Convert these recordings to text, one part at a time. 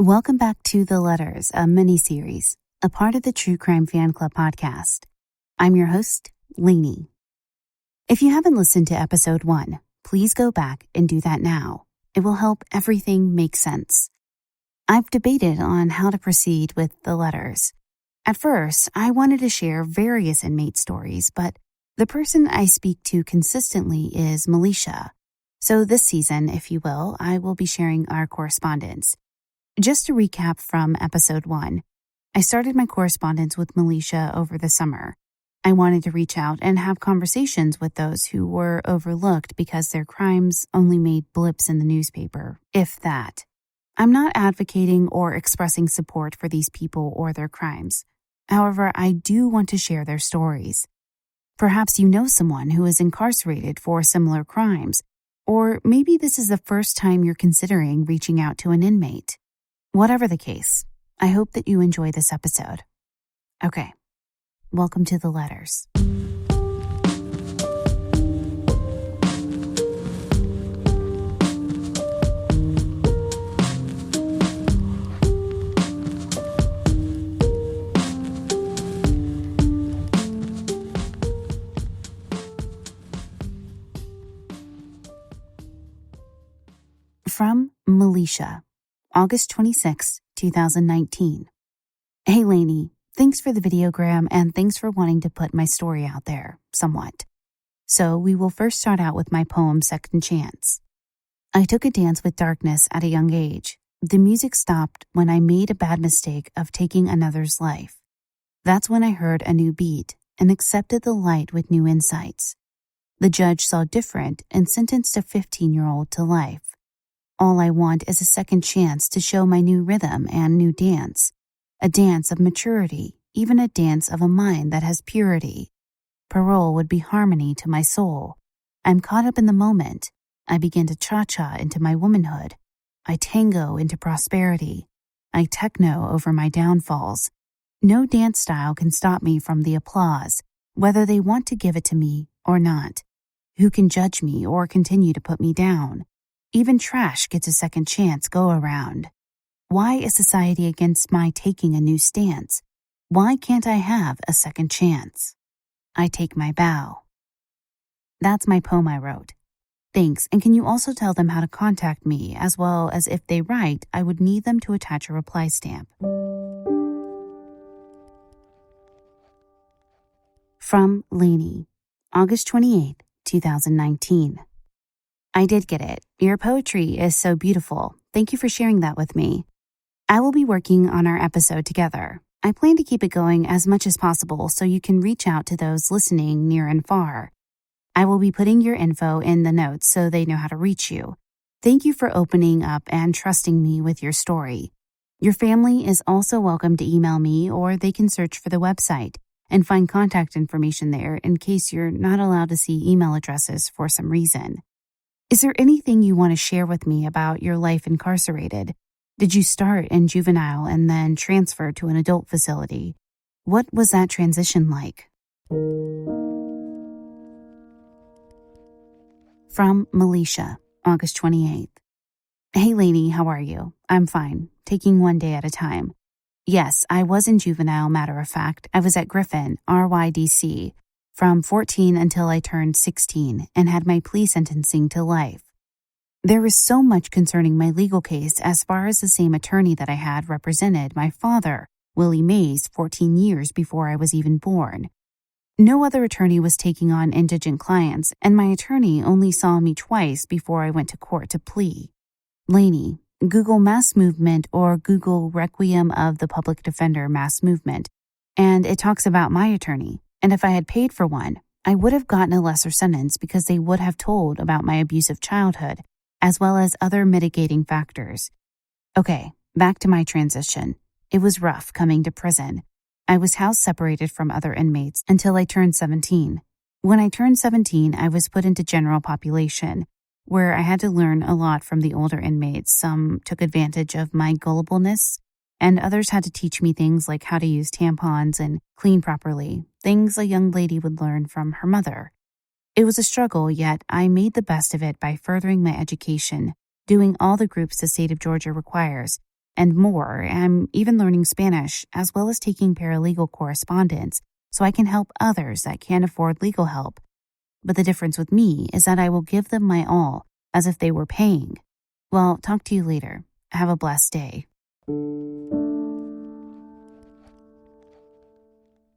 Welcome back to The Letters, a mini-series, a part of the True Crime Fan Club podcast. I'm your host, Lainey. If you haven't listened to episode 1, please go back and do that now. It will help everything make sense. I've debated on how to proceed with the letters. At first, I wanted to share various inmate stories, but the person I speak to consistently is Milishia. So this season, if you will, I will be sharing our correspondence. Just to recap from episode 1, I started my correspondence with Milishia over the summer. I wanted to reach out and have conversations with those who were overlooked because their crimes only made blips in the newspaper, if that. I'm not advocating or expressing support for these people or their crimes. However, I do want to share their stories. Perhaps you know someone who is incarcerated for similar crimes, or maybe this is the first time you're considering reaching out to an inmate. Whatever the case, I hope that you enjoy this episode. Okay, welcome to the letters. From Milishia, August 26, 2019. Hey Lainey, thanks for the videogram and thanks for wanting to put my story out there, somewhat. So we will first start out with my poem Second Chance. I took a dance with darkness at a young age. The music stopped when I made a bad mistake of taking another's life. That's when I heard a new beat and accepted the light with new insights. The judge saw different and sentenced a 15-year-old to life. All I want is a second chance to show my new rhythm and new dance. A dance of maturity, even a dance of a mind that has purity. Parole would be harmony to my soul. I'm caught up in the moment. I begin to cha-cha into my womanhood. I tango into prosperity. I techno over my downfalls. No dance style can stop me from the applause, whether they want to give it to me or not. Who can judge me or continue to put me down? Even trash gets a second chance go around. Why is society against my taking a new stance? Why can't I have a second chance? I take my bow. That's my poem I wrote. Thanks, and can you also tell them how to contact me, as well as if they write, I would need them to attach a reply stamp. From Lainey, August 28, 2019. I did get it. Your poetry is so beautiful. Thank you for sharing that with me. I will be working on our episode together. I plan to keep it going as much as possible so you can reach out to those listening near and far. I will be putting your info in the notes so they know how to reach you. Thank you for opening up and trusting me with your story. Your family is also welcome to email me, or they can search for the website and find contact information there in case you're not allowed to see email addresses for some reason. Is there anything you want to share with me about your life incarcerated? Did you start in juvenile and then transfer to an adult facility? What was that transition like? From Milishia, August 28th. Hey Lainey, how are you? I'm fine, taking one day at a time. Yes, I was in juvenile, matter of fact. I was at Griffin, RYDC, from 14 until I turned 16 and had my plea sentencing to life. There was so much concerning my legal case as far as the same attorney that I had represented my father, Willie Mays, 14 years before I was even born. No other attorney was taking on indigent clients, and my attorney only saw me twice before I went to court to plea. Lainey, Google Mass Movement or Google Requiem of the Public Defender Mass Movement, and it talks about my attorney. And if I had paid for one, I would have gotten a lesser sentence because they would have told about my abusive childhood, as well as other mitigating factors. Okay, back to my transition. It was rough coming to prison. I was house separated from other inmates until I turned 17. When I turned 17, I was put into general population, where I had to learn a lot from the older inmates. Some took advantage of my gullibleness, and others had to teach me things like how to use tampons and clean properly, things a young lady would learn from her mother. It was a struggle, yet I made the best of it by furthering my education, doing all the groups the state of Georgia requires, and more. I'm even learning Spanish as well as taking paralegal correspondence so I can help others that can't afford legal help. But the difference with me is that I will give them my all as if they were paying. Well, talk to you later. Have a blessed day.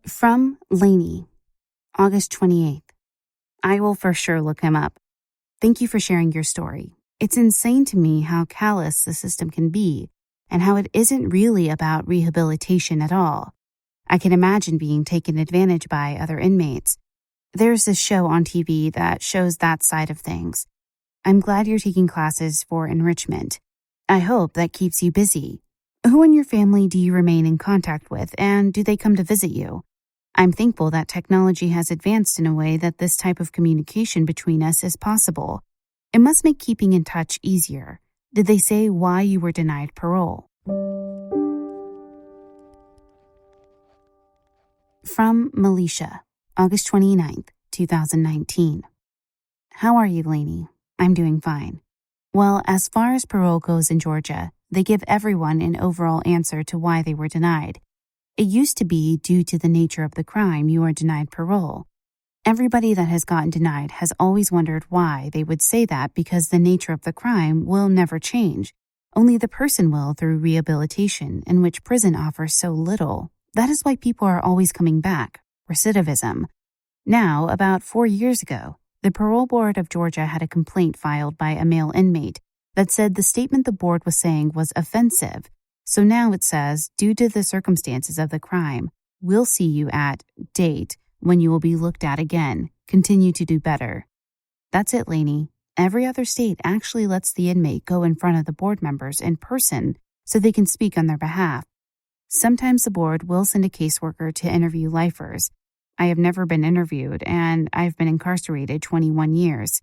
From Lainey, August 28th. I will for sure look him up. Thank you for sharing your story. It's insane to me how callous the system can be and how it isn't really about rehabilitation at all. I can imagine being taken advantage by other inmates. There's this show on TV that shows that side of things. I'm glad you're taking classes for enrichment. I hope that keeps you busy. Who in your family do you remain in contact with, and do they come to visit you? I'm thankful that technology has advanced in a way that this type of communication between us is possible. It must make keeping in touch easier. Did they say why you were denied parole? From Milishia, August 29th, 2019. How are you, Lainey? I'm doing fine. Well, as far as parole goes in Georgia, they give everyone an overall answer to why they were denied. It used to be due to the nature of the crime you are denied parole. Everybody that has gotten denied has always wondered why they would say that, because the nature of the crime will never change. Only the person will through rehabilitation, in which prison offers so little. That is why people are always coming back, recidivism. Now, about 4 years ago, the Parole Board of Georgia had a complaint filed by a male inmate that said the statement the board was saying was offensive. So now it says, due to the circumstances of the crime, we'll see you at date when you will be looked at again. Continue to do better. That's it, Lainey. Every other state actually lets the inmate go in front of the board members in person so they can speak on their behalf. Sometimes the board will send a caseworker to interview lifers. I have never been interviewed, and I've been incarcerated 21 years.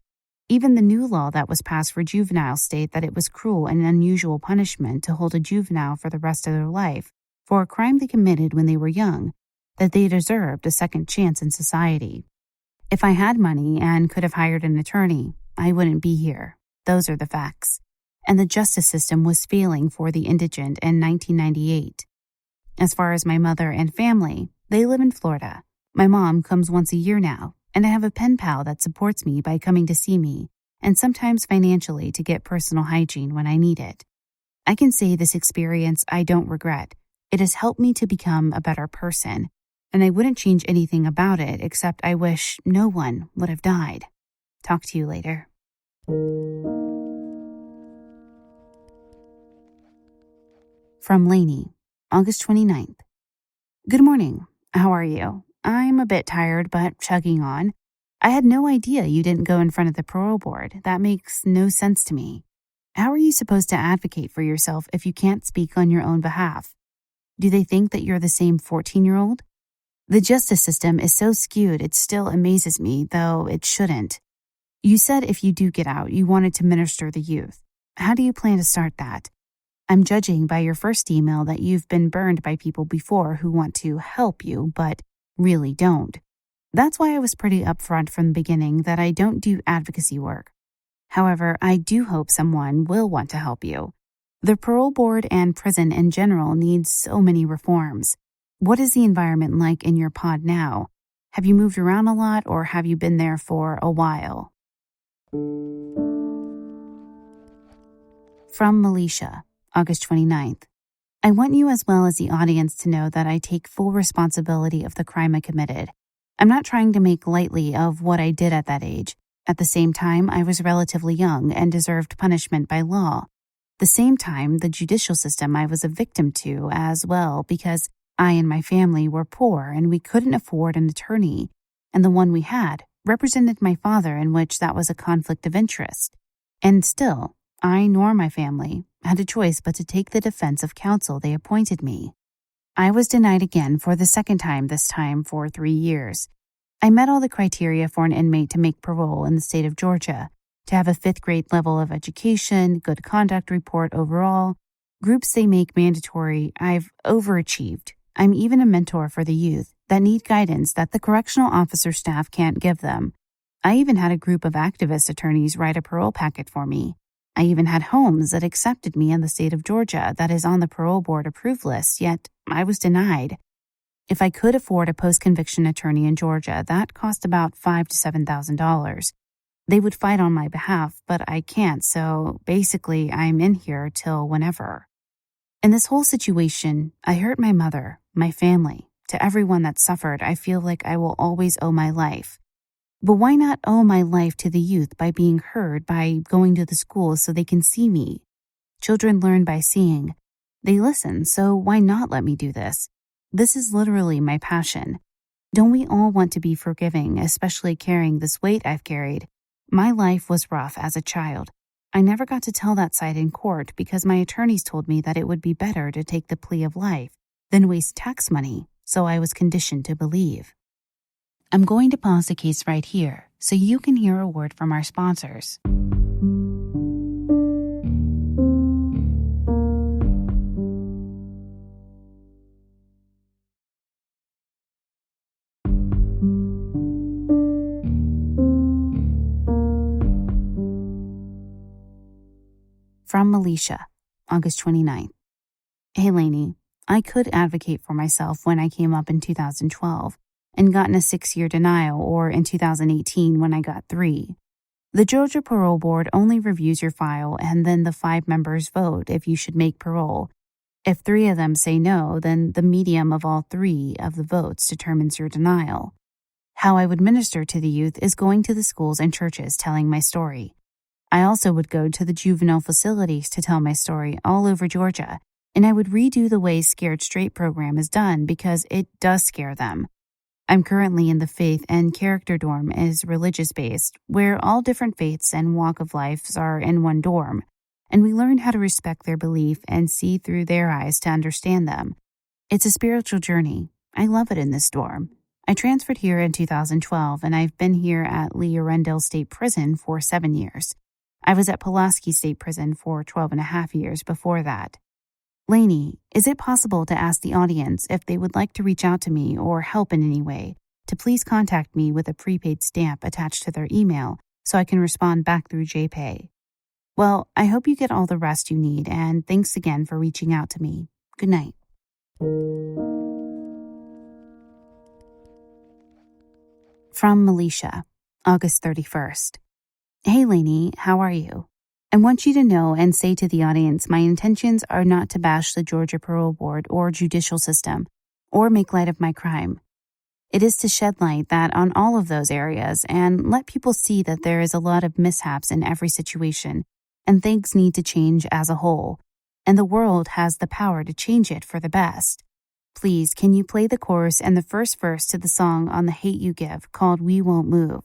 Even the new law that was passed for juveniles state that it was cruel and unusual punishment to hold a juvenile for the rest of their life for a crime they committed when they were young, that they deserved a second chance in society. If I had money and could have hired an attorney, I wouldn't be here. Those are the facts. And the justice system was failing for the indigent in 1998. As far as my mother and family, they live in Florida. My mom comes once a year now, and I have a pen pal that supports me by coming to see me, and sometimes financially to get personal hygiene when I need it. I can say this experience I don't regret. It has helped me to become a better person, and I wouldn't change anything about it except I wish no one would have died. Talk to you later. From Lainey, August 29th. Good morning. How are you? I'm a bit tired, but chugging on. I had no idea you didn't go in front of the parole board. That makes no sense to me. How are you supposed to advocate for yourself if you can't speak on your own behalf? Do they think that you're the same 14-year-old? The justice system is so skewed it still amazes me, though it shouldn't. You said if you do get out, you wanted to minister the youth. How do you plan to start that? I'm judging by your first email that you've been burned by people before who want to help you, but really don't. That's why I was pretty upfront from the beginning that I don't do advocacy work. However, I do hope someone will want to help you. The parole board and prison in general needs so many reforms. What is the environment like in your pod now? Have you moved around a lot, or have you been there for a while? From Milishia, August 29th. I want you as well as the audience to know that I take full responsibility of the crime I committed. I'm not trying to make lightly of what I did at that age. At the same time, I was relatively young and deserved punishment by law. The same time, the judicial system I was a victim to as well, because I and my family were poor and we couldn't afford an attorney, and the one we had represented my father, in which that was a conflict of interest. And still, I nor my family had a choice but to take the defense of counsel they appointed me. I was denied again for the second time, this time for 3 years. I met all the criteria for an inmate to make parole in the state of Georgia, to have a 5th grade level of education, good conduct report overall, groups they make mandatory. I've overachieved. I'm even a mentor for the youth that need guidance that the correctional officer staff can't give them. I even had a group of activist attorneys write a parole packet for me. I even had homes that accepted me in the state of Georgia that is on the parole board approved list, yet I was denied. If I could afford a post-conviction attorney in Georgia, that cost about $5,000 to $7,000. They would fight on my behalf, but I can't, so basically I'm in here till whenever. In this whole situation, I hurt my mother, my family. To everyone that suffered, I feel like I will always owe my life. But why not owe my life to the youth by being heard, by going to the schools so they can see me? Children learn by seeing. They listen, so why not let me do this? This is literally my passion. Don't we all want to be forgiving, especially carrying this weight I've carried? My life was rough as a child. I never got to tell that side in court because my attorneys told me that it would be better to take the plea of life than waste tax money, so I was conditioned to believe. I'm going to pause the case right here so you can hear a word from our sponsors. From Milishia, August 29th. Hey Lainey, I could advocate for myself when I came up in 2012 and gotten a 6-year denial, or in 2018 when I got 3. The Georgia Parole Board only reviews your file and then the 5 members vote if you should make parole. If 3 of them say no, then the medium of all 3 of the votes determines your denial. How I would minister to the youth is going to the schools and churches telling my story. I also would go to the juvenile facilities to tell my story all over Georgia, and I would redo the way Scared Straight program is done because it does scare them. I'm currently in the faith and character dorm is religious-based, where all different faiths and walk of life are in one dorm, and we learn how to respect their belief and see through their eyes to understand them. It's a spiritual journey. I love it in this dorm. I transferred here in 2012, and I've been here at Lee Arundel State Prison for 7 years. I was at Pulaski State Prison for 12 and a half years before that. Lainey, is it possible to ask the audience if they would like to reach out to me or help in any way, to please contact me with a prepaid stamp attached to their email so I can respond back through JPay? Well, I hope you get all the rest you need, and thanks again for reaching out to me. Good night. From Milishia, August 31st. Hey Lainey, how are you? I want you to know and say to the audience my intentions are not to bash the Georgia Parole Board or judicial system or make light of my crime. It is to shed light that on all of those areas and let people see that there is a lot of mishaps in every situation and things need to change as a whole, and the world has the power to change it for the best. Please, can you play the chorus and the first verse to the song On the Hate You Give called We Won't Move?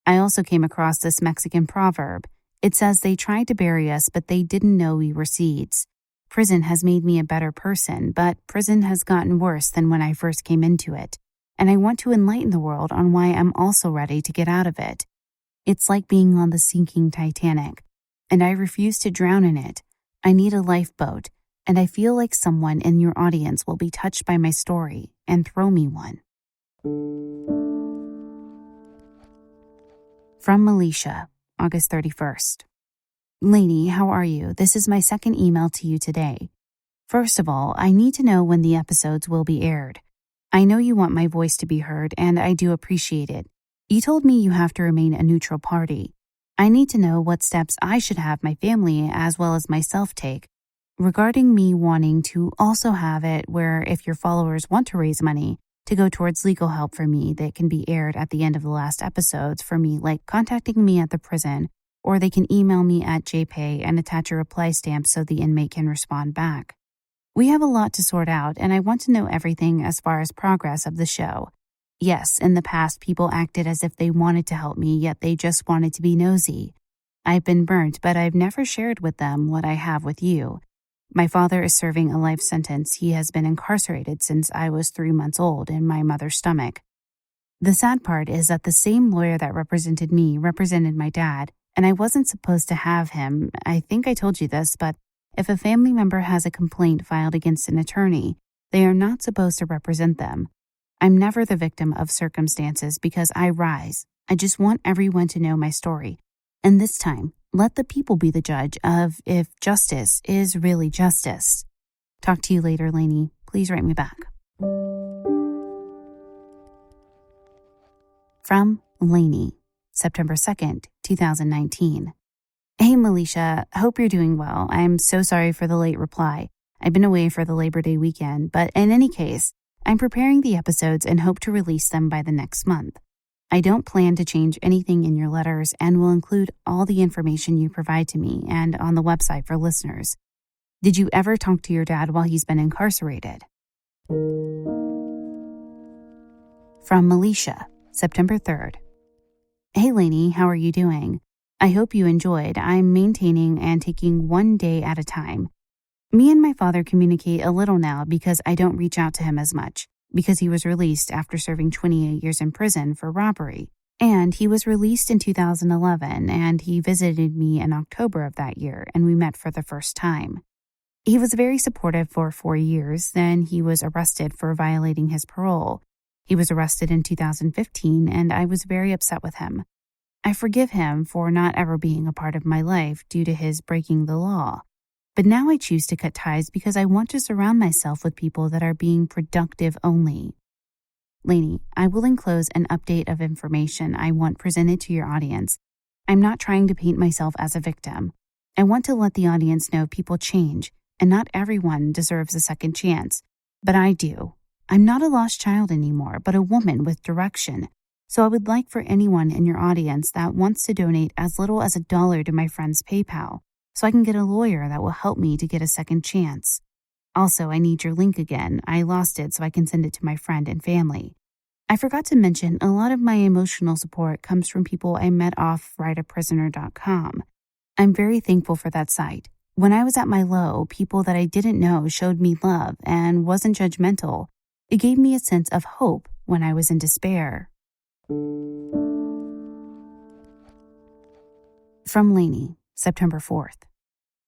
I also came across this Mexican proverb. It says they tried to bury us, but they didn't know we were seeds. Prison has made me a better person, but prison has gotten worse than when I first came into it, and I want to enlighten the world on why I'm also ready to get out of it. It's like being on the sinking Titanic, and I refuse to drown in it. I need a lifeboat, and I feel like someone in your audience will be touched by my story and throw me one. From Milishia, August 31st. Lainey, how are you? This is my second email to you today. First of all, I need to know when the episodes will be aired. I know you want my voice to be heard, and I do appreciate it. You told me you have to remain a neutral party. I need to know what steps I should have my family as well as myself take regarding me wanting to also have it where if your followers want to raise money to go towards legal help for me that can be aired at the end of the last episodes for me, like contacting me at the prison, or they can email me at JPay and attach a reply stamp so the inmate can respond back. We have a lot to sort out, and I want to know everything as far as progress of the show. Yes, in the past, people acted as if they wanted to help me, yet they just wanted to be nosy. I've been burnt, but I've never shared with them what I have with you. My father is serving a life sentence. He has been incarcerated since I was 3 months old in my mother's stomach. The sad part is that the same lawyer that represented me represented my dad, and I wasn't supposed to have him. I think I told you this, but if a family member has a complaint filed against an attorney, they are not supposed to represent them. I'm never the victim of circumstances because I rise. I just want everyone to know my story. And this time, let the people be the judge of if justice is really justice. Talk to you later, Lainey. Please write me back. From Lainey, September 2nd, 2019. Hey, Milishia. Hope you're doing well. I'm so sorry for the late reply. I've been away for the Labor Day weekend, but in any case, I'm preparing the episodes and hope to release them by the next month. I don't plan to change anything in your letters and will include all the information you provide to me and on the website for listeners. Did you ever talk to your dad while he's been incarcerated? From Milishia, September 3rd. Hey, Lainey, how are you doing? I hope you enjoyed. I'm maintaining and taking one day at a time. Me and my father communicate a little now because I don't reach out to him as much, because he was released after serving 28 years in prison for robbery. And he was released in 2011, and he visited me in October of that year, and we met for the first time. He was very supportive for 4 years, then he was arrested for violating his parole. He was arrested in 2015, and I was very upset with him. I forgive him for not ever being a part of my life due to his breaking the law. But now I choose to cut ties because I want to surround myself with people that are being productive only. Lainey, I will enclose an update of information I want presented to your audience. I'm not trying to paint myself as a victim. I want to let the audience know people change, and not everyone deserves a second chance. But I do. I'm not a lost child anymore, but a woman with direction. So I would like for anyone in your audience that wants to donate as little as $1 to my friend's PayPal, so I can get a lawyer that will help me to get a second chance. Also, I need your link again. I lost it so I can send it to my friend and family. I forgot to mention a lot of my emotional support comes from people I met off writeaprisoner.com. I'm very thankful for that site. When I was at my low, people that I didn't know showed me love and wasn't judgmental. It gave me a sense of hope when I was in despair. From Lainey, September 4th.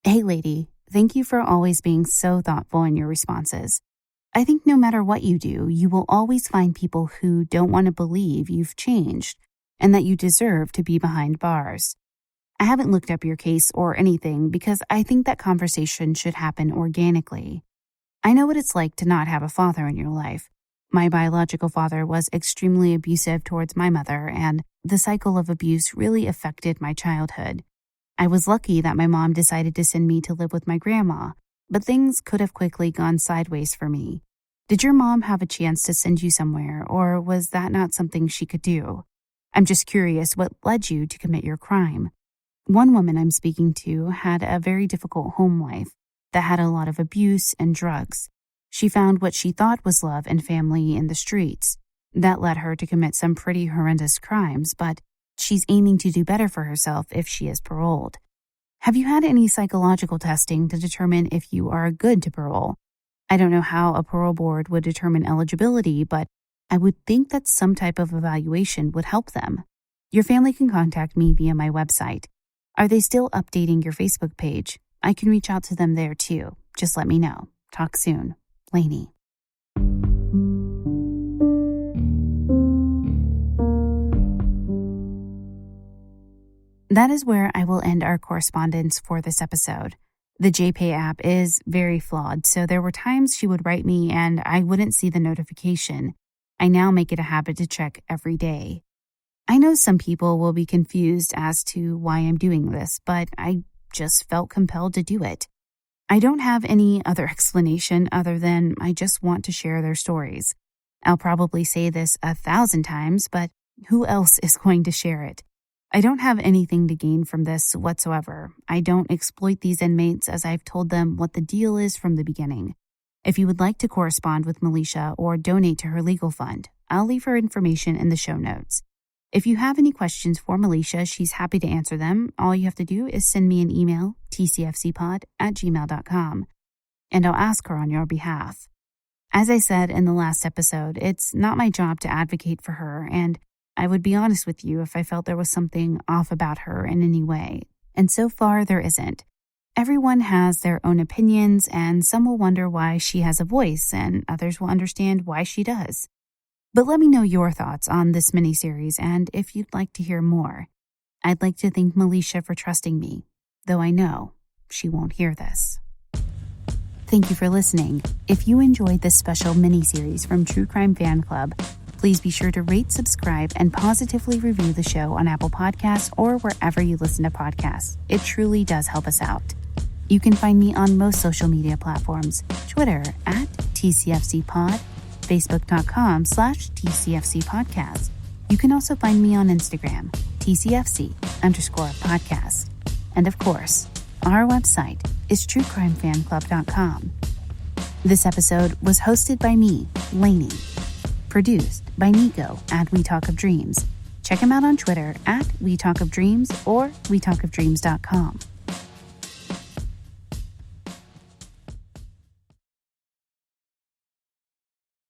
Hey, lady, thank you for always being so thoughtful in your responses. I think no matter what you do, you will always find people who don't want to believe you've changed and that you deserve to be behind bars. I haven't looked up your case or anything because I think that conversation should happen organically. I know what it's like to not have a father in your life. My biological father was extremely abusive towards my mother, and the cycle of abuse really affected my childhood. I was lucky that my mom decided to send me to live with my grandma, but things could have quickly gone sideways for me. Did your mom have a chance to send you somewhere, or was that not something she could do? I'm just curious what led you to commit your crime. One woman I'm speaking to had a very difficult home life that had a lot of abuse and drugs. She found what she thought was love and family in the streets. That led her to commit some pretty horrendous crimes, but she's aiming to do better for herself if she is paroled. Have you had any psychological testing to determine if you are good to parole? I don't know how a parole board would determine eligibility, but I would think that some type of evaluation would help them. Your family can contact me via my website. Are they still updating your Facebook page? I can reach out to them there too. Just let me know. Talk soon. Lainey. That is where I will end our correspondence for this episode. The JPay app is very flawed, so there were times she would write me and I wouldn't see the notification. I now make it a habit to check every day. I know some people will be confused as to why I'm doing this, but I just felt compelled to do it. I don't have any other explanation other than I just want to share their stories. I'll probably say this 1,000 times, but who else is going to share it? I don't have anything to gain from this whatsoever. I don't exploit these inmates as I've told them what the deal is from the beginning. If you would like to correspond with Milishia or donate to her legal fund, I'll leave her information in the show notes. If you have any questions for Milishia, she's happy to answer them. All you have to do is send me an email, tcfcpod@gmail.com, and I'll ask her on your behalf. As I said in the last episode, it's not my job to advocate for her, and I would be honest with you if I felt there was something off about her in any way. And so far, there isn't. Everyone has their own opinions, and some will wonder why she has a voice, and others will understand why she does. But let me know your thoughts on this miniseries and if you'd like to hear more. I'd like to thank Milishia for trusting me, though I know she won't hear this. Thank you for listening. If you enjoyed this special mini-series from True Crime Fan Club, please be sure to rate, subscribe, and positively review the show on Apple Podcasts or wherever you listen to podcasts. It truly does help us out. You can find me on most social media platforms, Twitter at TCFCPod, Facebook.com/TCFCPodcast. You can also find me on Instagram, TCFC_podcast. And of course, our website is truecrimefanclub.com. This episode was hosted by me, Lainey. Produced by Nico at We Talk of Dreams. Check him out on Twitter at We Talk of Dreams or WeTalkOfDreams.com.